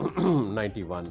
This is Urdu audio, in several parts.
91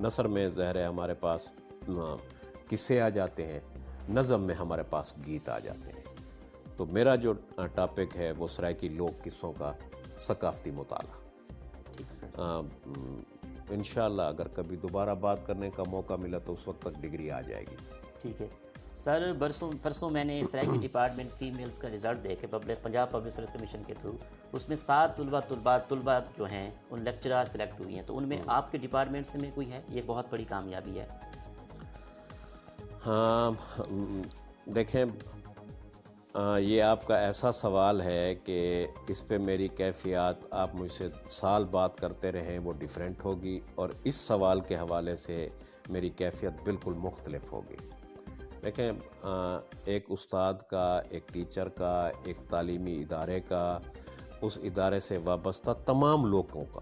نثر میں ظاہر ہے ہمارے پاس قصے آ جاتے ہیں، نظم میں ہمارے پاس گیت آ جاتے ہیں۔ تو میرا جو ٹاپک ہے وہ سرائیکی لوک قصوں کا ثقافتی مطالعہ۔ ٹھیک سر، انشاءاللہ اگر کبھی دوبارہ بات کرنے کا موقع ملا تو اس وقت تک ڈگری آ جائے گی۔ ٹھیک ہے سر۔ پرسوں میں نے سرائیکی ڈپارٹمنٹ فیمیلز کا رزلٹ دیکھے پنجاب پبلک سروس کمیشن کے تھرو، اس میں 7 طلبہ جو ہیں ان لیکچرار سلیکٹ ہوئی ہیں، تو ان میں آپ کے ڈپارٹمنٹ سے میں کوئی ہے؟ یہ بہت بڑی کامیابی ہے۔ ہاں دیکھیں، یہ آپ کا ایسا سوال ہے کہ اس پہ میری کیفیات آپ مجھ سے سال بات کرتے رہیں وہ ڈیفرنٹ ہوگی، اور اس سوال کے حوالے سے میری کیفیت بالکل مختلف ہوگی۔ دیکھیں، ایک استاد کا، ایک ٹیچر کا، ایک تعلیمی ادارے کا، اس ادارے سے وابستہ تمام لوگوں کا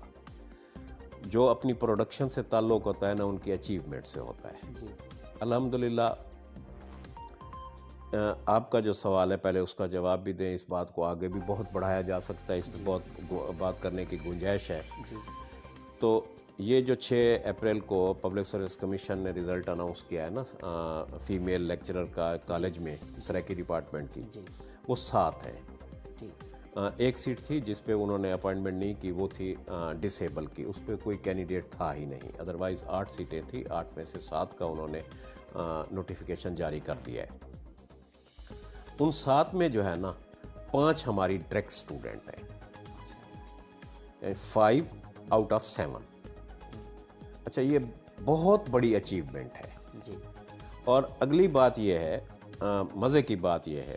جو اپنی پروڈکشن سے تعلق ہوتا ہے نا، ان کی اچیومنٹ سے ہوتا ہے۔ جی الحمدللہ آپ کا جو سوال ہے پہلے اس کا جواب بھی دیں، اس بات کو آگے بھی بہت بڑھایا جا سکتا ہے، اس پہ بہت بات کرنے کی گنجائش ہے۔ جی تو یہ جو 6 اپریل کو پبلک سروس کمیشن نے رزلٹ اناؤنس کیا ہے نا فیمیل لیکچرر کا کالج میں سرائیکی ڈپارٹمنٹ کی، جی وہ 7 ہے۔ ٹھیک، ایک سیٹ تھی جس پہ انہوں نے اپوائنٹمنٹ نہیں کی، وہ تھی ڈسیبل کی، اس پہ کوئی کینڈیڈیٹ تھا ہی نہیں، ادروائز 8 سیٹیں تھیں، 8 میں سے 7 کا انہوں نے نوٹیفیکیشن جاری کر دیا ہے۔ ان 7 میں جو ہے نا 5 ہماری ڈائریکٹ اسٹوڈنٹ ہیں، 5 آؤٹ آف 7۔ اچھا، یہ بہت بڑی اچیومنٹ ہے۔ جی اور اگلی بات یہ ہے، مزے کی بات یہ ہے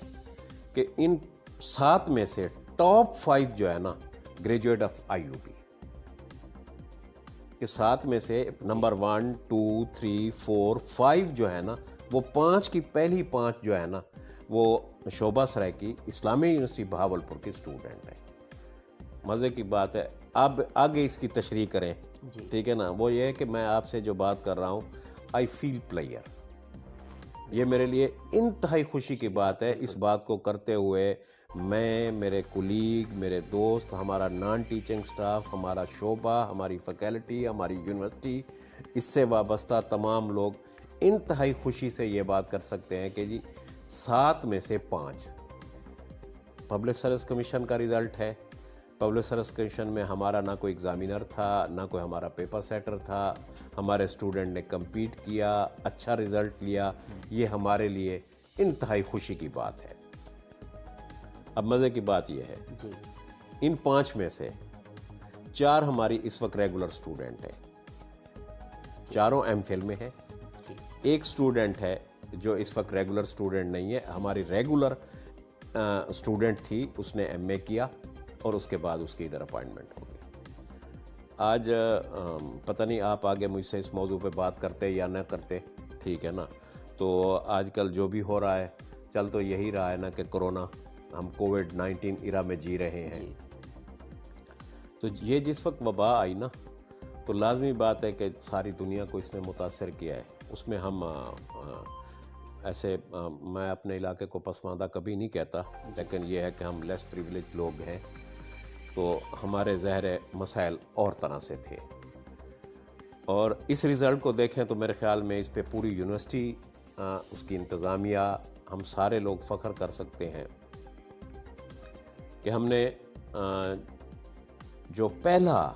کہ ان 7 میں سے ٹاپ 5 جو ہے نا گریجویٹ آف IUB کہ 7 میں سے نمبر 1 2 3 4 5 جو ہے نا، وہ 5 کی پہلی 5 جو ہے نا وہ شعبہ سرائیکی اسلامی یونیورسٹی بہاولپور کی اسٹوڈنٹ ہے۔ مزے کی بات ہے، اب آگے اس کی تشریح کریں، جی ٹھیک ہے نا۔ وہ یہ ہے کہ میں آپ سے جو بات کر رہا ہوں، آئی فیل پلیئر، یہ میرے لیے انتہائی خوشی کی بات ہے۔ اس بات کو کرتے ہوئے میں، میرے کولیگ، میرے دوست، ہمارا نان ٹیچنگ سٹاف، ہمارا شعبہ، ہماری فیکلٹی، ہماری یونیورسٹی، اس سے وابستہ تمام لوگ انتہائی خوشی سے یہ بات کر سکتے ہیں کہ جی 7 میں سے 5 پبلک سروس کمیشن کا رزلٹ ہے۔ پبلک سروس کمیشن میں ہمارا نہ کوئی ایگزامینر تھا، نہ کوئی ہمارا پیپر سیٹر تھا، ہمارے اسٹوڈنٹ نے کمپیٹ کیا، اچھا رزلٹ لیا، یہ ہمارے لیے انتہائی خوشی کی بات ہے۔ اب مزے کی بات یہ ہے، جی ان 5 میں سے 4 ہماری اس وقت ریگولر اسٹوڈنٹ ہیں، چاروں MPhil میں ہے۔ ایک اسٹوڈنٹ ہے جو اس وقت ریگولر اسٹوڈنٹ نہیں ہے، ہماری ریگولر اسٹوڈنٹ تھی، اس نے MA کیا اور اس کے بعد اس کی ادھر اپوائنٹمنٹ ہو گئی۔ آج پتہ نہیں آپ آگے مجھ سے اس موضوع پہ بات کرتے یا نہ کرتے، ٹھیک ہے نا۔ تو آج کل جو بھی ہو رہا ہے، چل تو یہی رہا ہے نا کہ کرونا، ہم کووڈ-19 ایرا میں جی رہے ہیں۔ تو یہ جس وقت وبا آئی نا، تو لازمی بات ہے کہ ساری دنیا کو اس نے متاثر کیا ہے۔ اس میں ہم ایسے، میں اپنے علاقے کو پسماندہ کبھی نہیں کہتا، لیکن یہ ہے کہ ہم لیس پریویلیج لوگ ہیں، تو ہمارے ظاہر مسائل اور طرح سے تھے۔ اور اس رزلٹ کو دیکھیں تو میرے خیال میں اس پہ پوری یونیورسٹی، اس کی انتظامیہ، ہم سارے لوگ فخر کر سکتے ہیں کہ ہم نے جو پہلا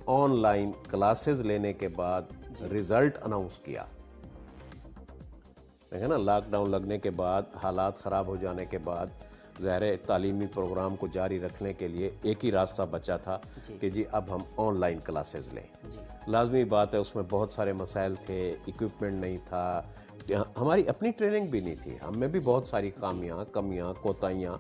آن لائن کلاسز لینے کے بعد رزلٹ اناؤنس کیا، دیکھیں نا، لاک ڈاؤن لگنے کے بعد، حالات خراب ہو جانے کے بعد، ظاہر تعلیمی پروگرام کو جاری رکھنے کے لیے ایک ہی راستہ بچا تھا کہ جی اب ہم آن لائن کلاسز لیں۔ لازمی بات ہے اس میں بہت سارے مسائل تھے، ایکوپمنٹ نہیں تھا، ہماری اپنی ٹریننگ بھی نہیں تھی، ہم میں بھی بہت ساری خامیاں، کمیاں، کوتاہیاں،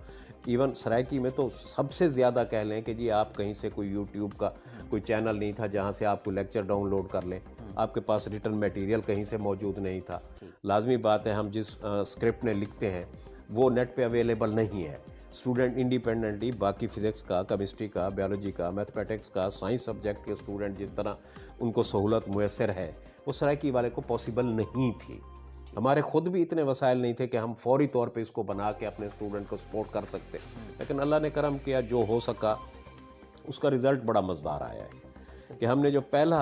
ایون سرائیکی میں تو سب سے زیادہ کہہ لیں کہ جی آپ کہیں سے کوئی یوٹیوب کا کوئی چینل نہیں تھا جہاں سے آپ کو لیکچر ڈاؤن لوڈ کر لیں، آپ کے پاس ریٹن میٹیریل کہیں سے موجود نہیں تھا۔ لازمی بات ہے ہم جس اسکرپٹ میں لکھتے ہیں وہ نیٹ پہ اویلیبل نہیں ہے، اسٹوڈنٹ انڈیپینڈنٹلی باقی فزکس کا، کیمسٹری کا، بیولوجی کا، میتھمیٹکس کا، سائنس سبجیکٹ کے اسٹوڈنٹ جس طرح ان کو سہولت میسر ہے، وہ سرائیکی والے کو پاسبل نہیں تھی۔ ہمارے خود بھی اتنے وسائل نہیں تھے کہ ہم فوری طور پہ اس کو بنا کے اپنے اسٹوڈنٹ کو سپورٹ کر سکتے، لیکن اللہ نے کرم کیا، جو ہو سکا، اس کا رزلٹ بڑا مزدار آیا ہے کہ ہم نے جو پہلا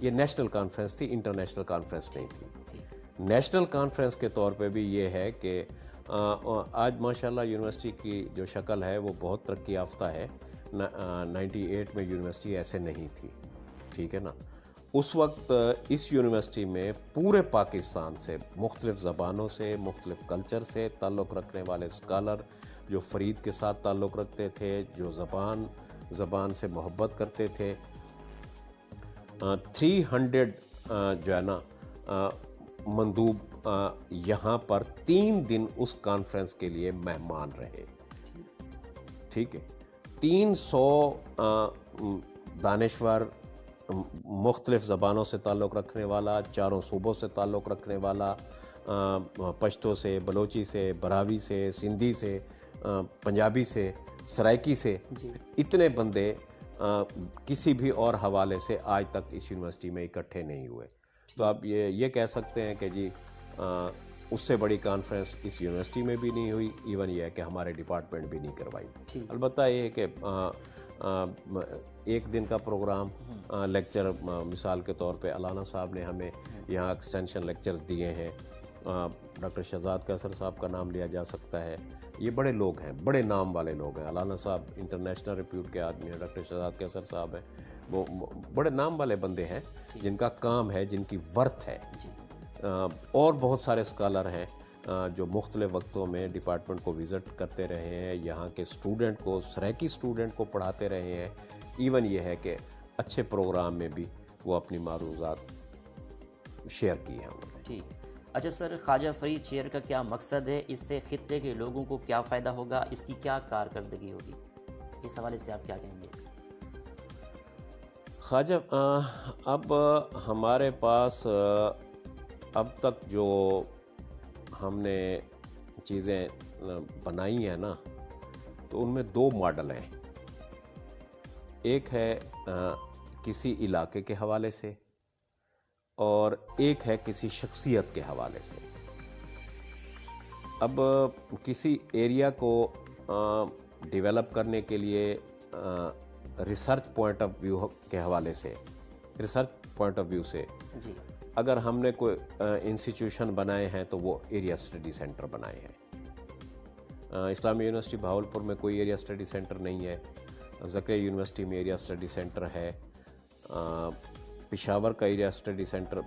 یہ نیشنل کانفرنس تھی، انٹرنیشنل کانفرنس نہیں تھی۔ ٹھیک، نیشنل کانفرنس کے طور پہ بھی یہ ہے کہ آج ماشاءاللہ یونیورسٹی کی جو شکل ہے وہ بہت ترقی یافتہ ہے۔ 98 میں یونیورسٹی ایسے نہیں تھی، ٹھیک ہے نا۔ اس وقت اس یونیورسٹی میں پورے پاکستان سے، مختلف زبانوں سے، مختلف کلچر سے تعلق رکھنے والے اسکالر جو فرید کے ساتھ تعلق رکھتے تھے، جو زبان سے محبت کرتے تھے، 300 جو ہے نا مندوب یہاں پر 3 دن اس کانفرنس کے لیے مہمان رہے، ٹھیک ہے۔ 300 دانشور، مختلف زبانوں سے تعلق رکھنے والا، 4 صوبوں سے تعلق رکھنے والا، پشتو سے، بلوچی سے، براوی سے، سندھی سے، پنجابی سے، سرائکی سے، اتنے بندے کسی بھی اور حوالے سے آج تک اس یونیورسٹی میں اکٹھے نہیں ہوئے۔ تو آپ یہ کہہ سکتے ہیں کہ جی اس سے بڑی کانفرنس اس یونیورسٹی میں بھی نہیں ہوئی، ایون یہ ہے کہ ہمارے ڈپارٹمنٹ بھی نہیں کروائی۔ البتہ یہ ہے کہ ایک دن کا پروگرام، لیکچر، مثال کے طور پہ علانہ صاحب نے ہمیں یہاں ایکسٹینشن لیکچرز دیے ہیں، ڈاکٹر شہزاد قیصر صاحب کا نام لیا جا سکتا ہے۔ یہ بڑے لوگ ہیں، بڑے نام والے لوگ ہیں۔ علانہ صاحب انٹرنیشنل ریپیوٹ کے آدمی ہیں، ڈاکٹر شہزاد قیصر صاحب ہیں، وہ بڑے نام والے بندے ہیں جن کا کام ہے، جن کی ورتھ ہے۔ اور بہت سارے اسکالر ہیں جو مختلف وقتوں میں ڈپارٹمنٹ کو وزٹ کرتے رہے ہیں، یہاں کے اسٹوڈنٹ کو، سرائکی اسٹوڈنٹ کو پڑھاتے رہے ہیں۔ ایون یہ ہے کہ اچھے پروگرام میں بھی وہ اپنی معروضات شیئر کی ہیں انہوں نے۔ جی اچھا سر، خواجہ فرید شیئر کا کیا مقصد ہے؟ اس سے خطے کے لوگوں کو کیا فائدہ ہوگا؟ اس کی کیا کارکردگی ہوگی؟ اس حوالے سے آپ کیا کہیں گے؟ خواجہ اب ہمارے پاس اب تک جو ہم نے چیزیں بنائی ہیں نا، تو ان میں 2 ماڈل ہیں۔ ایک ہے کسی علاقے کے حوالے سے، اور ایک ہے کسی شخصیت کے حوالے سے۔ اب کسی ایریا کو ڈیولپ کرنے کے لیے ریسرچ پوائنٹ آف ویو کے حوالے سے، ریسرچ پوائنٹ آف ویو سے جی اگر ہم نے کوئی انسٹیٹیوشن بنائے ہیں تو وہ ایریا اسٹڈی سینٹر بنائے ہیں۔ اسلامی یونیورسٹی بہاولپور میں کوئی ایریا اسٹڈی سینٹر نہیں ہے، زکریا یونیورسٹی میں ایریا اسٹڈی سینٹر ہے، پشاور کا ایریا اسٹڈی سینٹر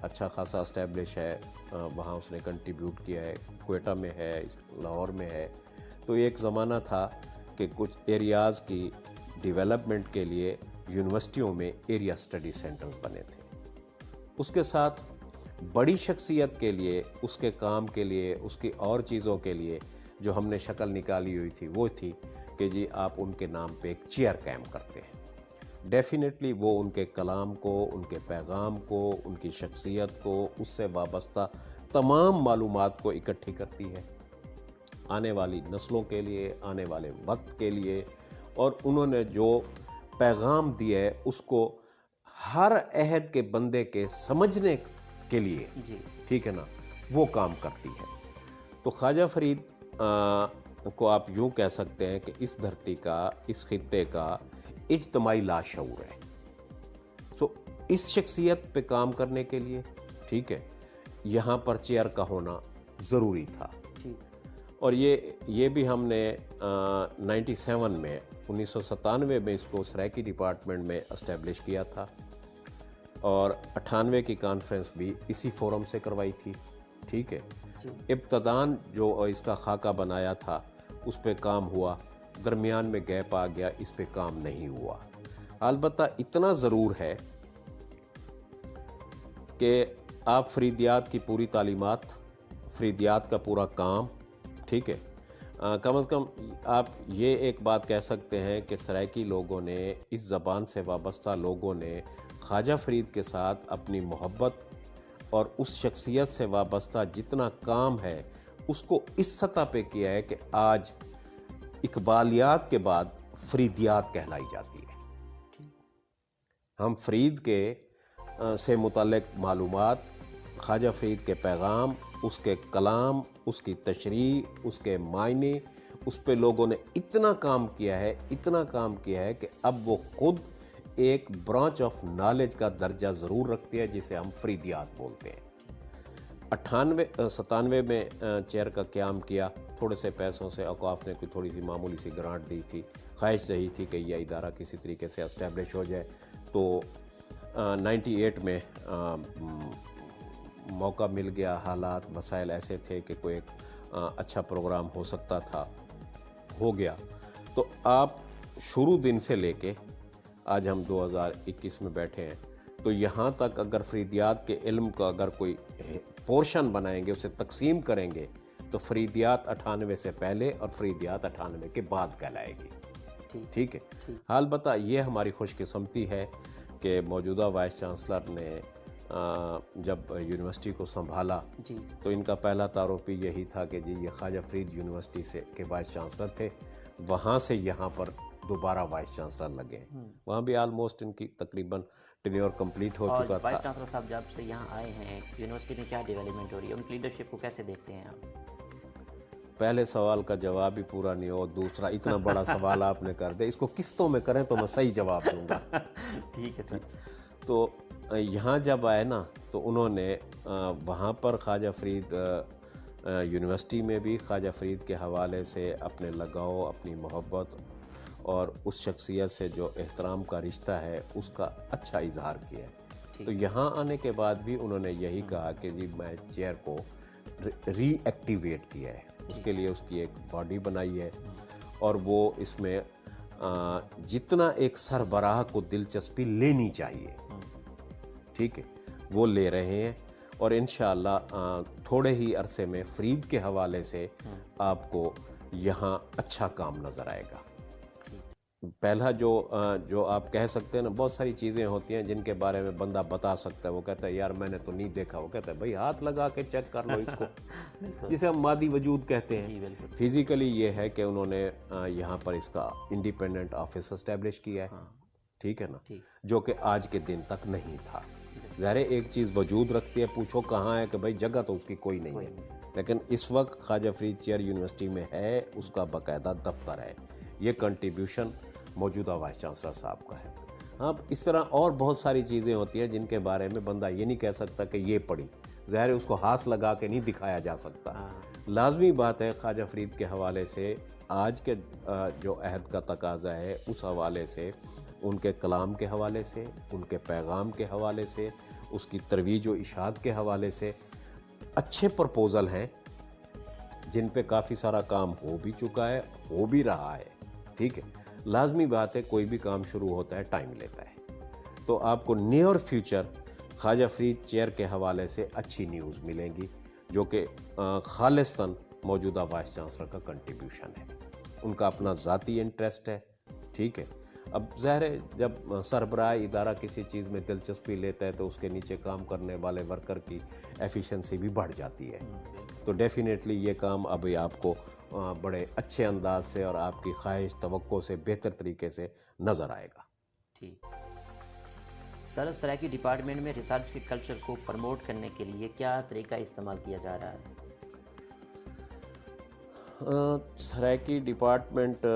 اچھا خاصا اسٹیبلش ہے، وہاں اس نے کنٹریبیوٹ کیا ہے، کوئٹہ میں ہے، لاہور میں ہے۔ تو ایک زمانہ تھا کہ کچھ ایریاز کی ڈیولپمنٹ کے لیے یونیورسٹیوں میں ایریا اسٹڈی سینٹرز بنے تھے۔ اس کے ساتھ بڑی شخصیت کے لیے، اس کے کام کے لیے، اس کی اور چیزوں کے لیے جو ہم نے شکل نکالی ہوئی تھی وہ تھی کہ جی آپ ان کے نام پہ ایک چیئر قائم کرتے ہیں۔ ڈیفینیٹلی وہ ان کے کلام کو، ان کے پیغام کو، ان کی شخصیت کو، اس سے وابستہ تمام معلومات کو اکٹھی کرتی ہے آنے والی نسلوں کے لیے، آنے والے وقت کے لیے، اور انہوں نے جو پیغام دیا ہے اس کو ہر عہد کے بندے کے سمجھنے کے لیے، ٹھیک ہے نا، وہ کام کرتی ہے۔ تو خواجہ فرید کو آپ یوں کہہ سکتے ہیں کہ اس دھرتی کا، اس خطے کا اجتماعی لاشعور ہے۔ سو اس شخصیت پہ کام کرنے کے لیے، ٹھیک ہے، یہاں پر چیئر کا ہونا ضروری تھا۔ اور یہ بھی ہم نے 97 میں، 1997 میں اس کو سرائکی ڈپارٹمنٹ میں اسٹیبلش کیا تھا، اور 98 کی کانفرنس بھی اسی فورم سے کروائی تھی، ٹھیک ہے۔ ابتداً جو اس کا خاکہ بنایا تھا اس پہ کام ہوا، درمیان میں گیپ آ گیا، اس پہ کام نہیں ہوا۔ البتہ اتنا ضرور ہے کہ آپ فریدیات کی پوری تعلیمات، فریدیات کا پورا کام، ٹھیک ہے، کم از کم آپ یہ ایک بات کہہ سکتے ہیں کہ سرائکی لوگوں نے، اس زبان سے وابستہ لوگوں نے خواجہ فرید کے ساتھ اپنی محبت اور اس شخصیت سے وابستہ جتنا کام ہے اس کو اس سطح پہ کیا ہے کہ آج اقبالیات کے بعد فریدیات کہلائی جاتی ہے۔ ہم فرید کے سے متعلق معلومات، خواجہ فرید کے پیغام، اس کے کلام، اس کی تشریح، اس کے معنی، اس پہ لوگوں نے اتنا کام کیا ہے، اتنا کام کیا ہے کہ اب وہ خود ایک برانچ آف نالج کا درجہ ضرور رکھتی ہے جسے ہم فریدیات بولتے ہیں۔ 97 میں چیئر کا قیام کیا، تھوڑے سے پیسوں سے اوقاف نے کوئی تھوڑی سی معمولی سی گرانٹ دی تھی، خواہش رہی تھی کہ یہ ادارہ کسی طریقے سے اسٹیبلش ہو جائے۔ تو 98 میں موقع مل گیا، حالات مسائل ایسے تھے کہ کوئی ایک اچھا پروگرام ہو سکتا تھا، ہو گیا۔ تو آپ شروع دن سے لے کے آج ہم 2021 میں بیٹھے ہیں، تو یہاں تک اگر فریدیات کے علم کا اگر کوئی پورشن بنائیں گے، اسے تقسیم کریں گے، تو فریدیات 98 سے پہلے اور فریدیات 98 کے بعد کہلائے گی۔ ٹھیک ہے، البتہ یہ ہماری خوش قسمتی ہے کہ موجودہ وائس چانسلر نے جب یونیورسٹی کو سنبھالا تو ان کا پہلا تعارف بھی یہی تھا کہ جی یہ خواجہ فرید یونیورسٹی سے کے وائس چانسلر تھے، وہاں سے یہاں پر دوبارہ وائس چانسلر لگے ہیں، وہاں بھی آلموسٹ ان کی تقریباً ٹینیور کمپلیٹ ہو چکا تھا۔ وائس چانسلر صاحب جب سے یہاں آئے ہیں یونیورسٹی میں کیا ڈیولپمنٹ ہو رہی ہے، ان کی لیڈرشپ کو کیسے دیکھتے ہیں آپ؟ پہلے سوال کا جواب ہی پورا نہیں ہو، دوسرا اتنا بڑا سوال آپ نے کر دیا، اس کو قسطوں میں کریں تو میں صحیح جواب دوں گا۔ ٹھیک ہے سر۔ تو یہاں جب آئے نا تو انہوں نے وہاں پر خواجہ فرید یونیورسٹی میں بھی خواجہ فرید کے حوالے سے اپنے لگاؤ، اپنی محبت اور اس شخصیت سے جو احترام کا رشتہ ہے اس کا اچھا اظہار کیا ہے۔ تو یہاں آنے کے بعد بھی انہوں نے یہی کہا کہ جی میں چیئر کو ری ایکٹیویٹ کیا ہے، اس کے لیے اس کی ایک باڈی بنائی ہے، اور وہ اس میں جتنا ایک سربراہ کو دلچسپی لینی چاہیے، ٹھیک ہے، وہ لے رہے ہیں، اور انشاءاللہ تھوڑے ہی عرصے میں فرید کے حوالے سے آپ کو یہاں اچھا کام نظر آئے گا۔ پہلا جو آپ کہہ سکتے ہیں نا، بہت ساری چیزیں ہوتی ہیں جن کے بارے میں بندہ بتا سکتا ہے، وہ کہتا ہے یار میں نے تو نہیں دیکھا، وہ کہتا ہے بھائی ہاتھ لگا کے چیک کر لو اس کو، جسے ہم مادی وجود کہتے ہیں۔ فزیکلی یہ ہے کہ انہوں نے یہاں پر اس کا انڈیپینڈنٹ آفس اسٹیبلش کیا ہے، ٹھیک ہے نا، جو کہ آج کے دن تک نہیں تھا۔ ظاہر ایک چیز وجود رکھتی ہے، پوچھو کہاں ہے، کہ بھائی جگہ تو اس کی کوئی نہیں ہے، لیکن اس وقت خواجہ فرید چیئر یونیورسٹی میں ہے، اس کا باقاعدہ دفتر ہے۔ یہ کنٹریبیوشن موجودہ وائس چانسلر صاحب کا ہے۔ اب اس طرح اور بہت ساری چیزیں ہوتی ہیں جن کے بارے میں بندہ یہ نہیں کہہ سکتا کہ یہ پڑھی، ظاہر اس کو ہاتھ لگا کے نہیں دکھایا جا سکتا۔ لازمی بات ہے خواجہ فرید کے حوالے سے آج کے جو عہد کا تقاضا ہے اس حوالے سے، ان کے کلام کے حوالے سے، ان کے پیغام کے حوالے سے، اس کی ترویج و اشاعت کے حوالے سے اچھے پرپوزل ہیں جن پہ کافی سارا کام ہو بھی چکا ہے، ہو بھی رہا ہے، ٹھیک ہے۔ لازمی بات ہے کوئی بھی کام شروع ہوتا ہے ٹائم لیتا ہے، تو آپ کو near future Khwaja Farid chair کے حوالے سے اچھی نیوز ملیں گی، جو کہ خالصتاً موجودہ وائس چانسلر کا کنٹریبیوشن ہے، ان کا اپنا ذاتی انٹرسٹ ہے، ٹھیک ہے۔ اب ظاہر ہے جب سربراہ ادارہ کسی چیز میں دلچسپی لیتا ہے تو اس کے نیچے کام کرنے والے ورکر کی ایفیشنسی بھی بڑھ جاتی ہے، تو ڈیفینیٹلی یہ کام ابھی آپ کو بڑے اچھے انداز سے اور آپ کی خواہش توقع سے بہتر طریقے سے نظر آئے گا۔ ٹھیک سر، سرائیکی ڈپارٹمنٹ میں ریسرچ کے کلچر کو پروموٹ کرنے کے لیے کیا طریقہ استعمال کیا جا رہا ہے؟ سرائیکی ڈپارٹمنٹ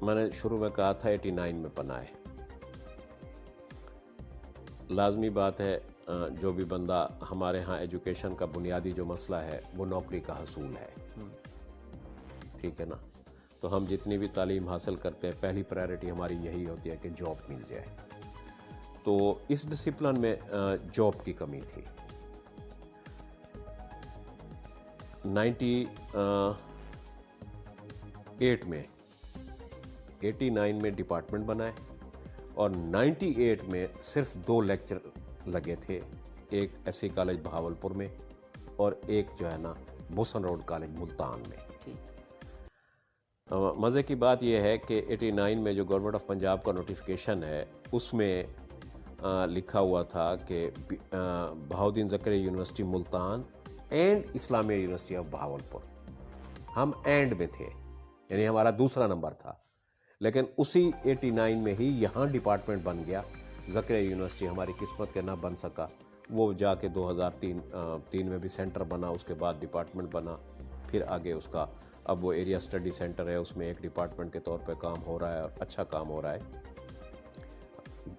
میں نے شروع میں کہا تھا 89 میں بنا ہے۔ لازمی بات ہے جو بھی بندہ ہمارے ہاں ایجوکیشن کا بنیادی جو مسئلہ ہے وہ نوکری کا حصول ہے، ٹھیک ہے نا، تو ہم جتنی بھی تعلیم حاصل کرتے ہیں پہلی پرائرٹی ہماری یہی ہوتی ہے کہ جاب مل جائے، تو اس ڈسپلن میں جاب کی کمی تھی۔ 89 میں ڈپارٹمنٹ بنائے، اور 98 میں صرف 2 لیکچر لگے تھے، ایک ایس سی کالج بہاولپور میں اور ایک جو ہے نا بوسن روڈ کالج ملتان میں۔ مزے کی بات یہ ہے کہ 89 میں جو گورنمنٹ آف پنجاب کا نوٹیفیکیشن ہے اس میں لکھا ہوا تھا کہ Bahauddin Zakariya university Multan and Islamia university of Bahawalpur, ہم اینڈ میں تھے، یعنی ہمارا دوسرا نمبر تھا، لیکن اسی 89 میں ہی یہاں ڈپارٹمنٹ بن گیا۔ زکریا یونیورسٹی ہماری قسمت کے نہ بن سکا، وہ جا کے 2003 میں بھی سینٹر بنا، اس کے بعد ڈپارٹمنٹ بنا، پھر آگے اس کا اب وہ ایریا اسٹڈی سینٹر ہے، اس میں ایک ڈپارٹمنٹ کے طور پہ کام ہو رہا ہے اور اچھا کام ہو رہا ہے۔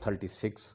36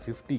50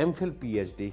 MPhil PhD,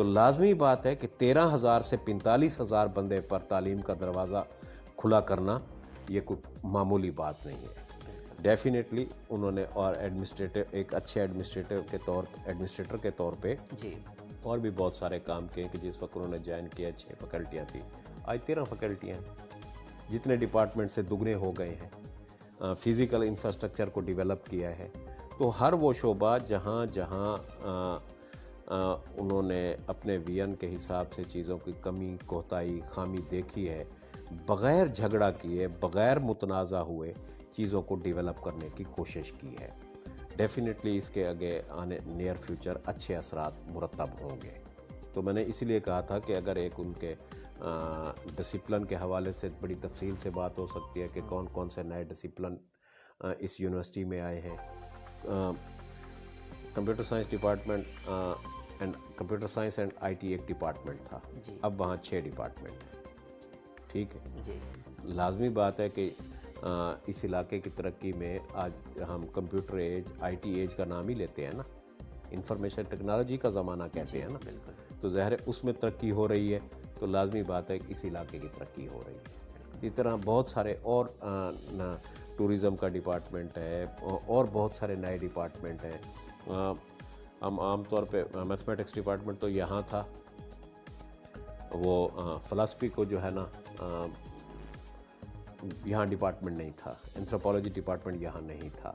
تو لازمی بات ہے کہ 13,000 سے 45,000 بندے پر تعلیم کا دروازہ کھلا کرنا یہ کوئی معمولی بات نہیں ہے. ڈیفینیٹلی انہوں نے اور ایک اچھے ایڈمنسٹریٹر کے طور پہ جی اور بھی بہت سارے کام کیے کہ جس وقت انہوں نے جوائن کیا 6 فیکلٹیاں تھیں، آج 13 فیکلٹیاں ہیں، جتنے ڈپارٹمنٹ سے دگنے ہو گئے ہیں. فزیکل انفراسٹرکچر کو ڈیولپ کیا ہے. تو ہر وہ شعبہ جہاں انہوں نے اپنے ویژن کے حساب سے چیزوں کی کمی کوتاہی خامی دیکھی ہے، بغیر جھگڑا کیے بغیر متنازع ہوئے چیزوں کو ڈیولپ کرنے کی کوشش کی ہے. ڈیفینیٹلی اس کے آگے آنے نیئر فیوچر اچھے اثرات مرتب ہوں گے. تو میں نے اس لیے کہا تھا کہ اگر ایک ان کے ڈسپلن کے حوالے سے بڑی تفصیل سے بات ہو سکتی ہے کہ کون کون سے نئے ڈسپلن اس یونیورسٹی میں آئے ہیں. Computer science department computer science and I T ایک ڈپارٹمنٹ تھا، اب وہاں 6 ڈپارٹمنٹ ہیں. ٹھیک ہے جی لازمی بات ہے کہ اس علاقے کی ترقی میں آج ہم computer age I T age کا نام ہی لیتے ہیں نا، انفارمیشن ٹیکنالوجی کا زمانہ کہتے ہیں نا. بالکل. تو ظاہر ہے اس میں ترقی ہو رہی ہے، تو لازمی بات ہے کہ اس علاقے کی ترقی ہو رہی ہے. اسی طرح بہت سارے اور ٹورزم کا ڈپارٹمنٹ ہے اور بہت سارے نئے ڈپارٹمنٹ ہیں. ہم عام طور پہ میتھمیٹکس ڈپارٹمنٹ تو یہاں تھا، وہ فلسفی کو جو ہے نا یہاں ڈپارٹمنٹ نہیں تھا، اینتھروپولوجی ڈپارٹمنٹ یہاں نہیں تھا.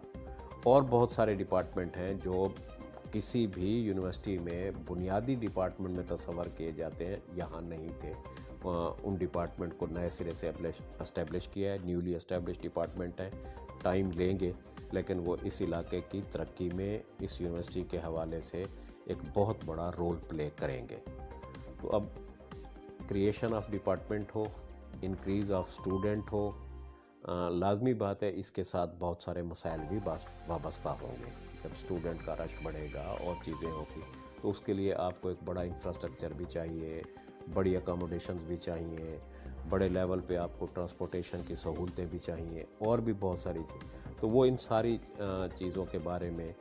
اور بہت سارے ڈپارٹمنٹ ہیں جو کسی بھی یونیورسٹی میں بنیادی ڈپارٹمنٹ میں تصور کیے جاتے ہیں، یہاں نہیں تھے. ان ڈپارٹمنٹ کو نئے سرے سے اسٹیبلش کیا ہے، نیولی اسٹیبلش ڈپارٹمنٹ ہے. ٹائم لیں گے لیکن وہ اس علاقے کی ترقی میں اس یونیورسٹی کے حوالے سے ایک بہت بڑا رول پلے کریں گے. تو اب کریشن آف ڈپارٹمنٹ ہو، انکریز آف اسٹوڈنٹ ہو، لازمی بات ہے اس کے ساتھ بہت سارے مسائل بھی وابستہ ہوں گے. جب اسٹوڈنٹ کا رش بڑھے گا اور چیزیں ہوگی تو اس کے لیے آپ کو ایک بڑا انفراسٹرکچر بھی چاہیے، بڑی اکاموڈیشنز بھی چاہیے، بڑے لیول پہ آپ کو ٹرانسپورٹیشن کی سہولتیں بھی چاہیے اور بھی بہت ساری چیزیں. تو وہ ان ساری چیزوں کے بارے میں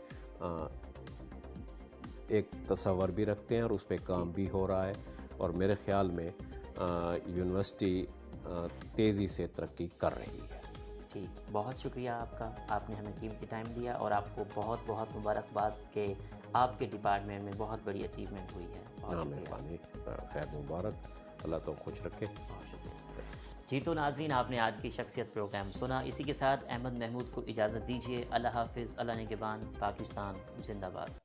ایک تصور بھی رکھتے ہیں اور اس پہ کام بھی ہو رہا ہے. اور میرے خیال میں یونیورسٹی تیزی سے ترقی کر رہی ہے. جی بہت شکریہ آپ کا، آپ نے ہمیں قیمتی ٹائم دیا اور آپ کو بہت بہت مبارکباد کہ آپ کے ڈپارٹمنٹ میں بہت بڑی اچیومنٹ ہوئی ہے. بہت مہربانی، خیر مبارک، اللہ تو خوش رکھے. بہت شکریہ. جی تو ناظرین، آپ نے آج کی شخصیت پروگرام سنا. اسی کے ساتھ احمد محمود کو اجازت دیجیے. اللہ حافظ، اللہ نگہبان. پاکستان زندہ باد.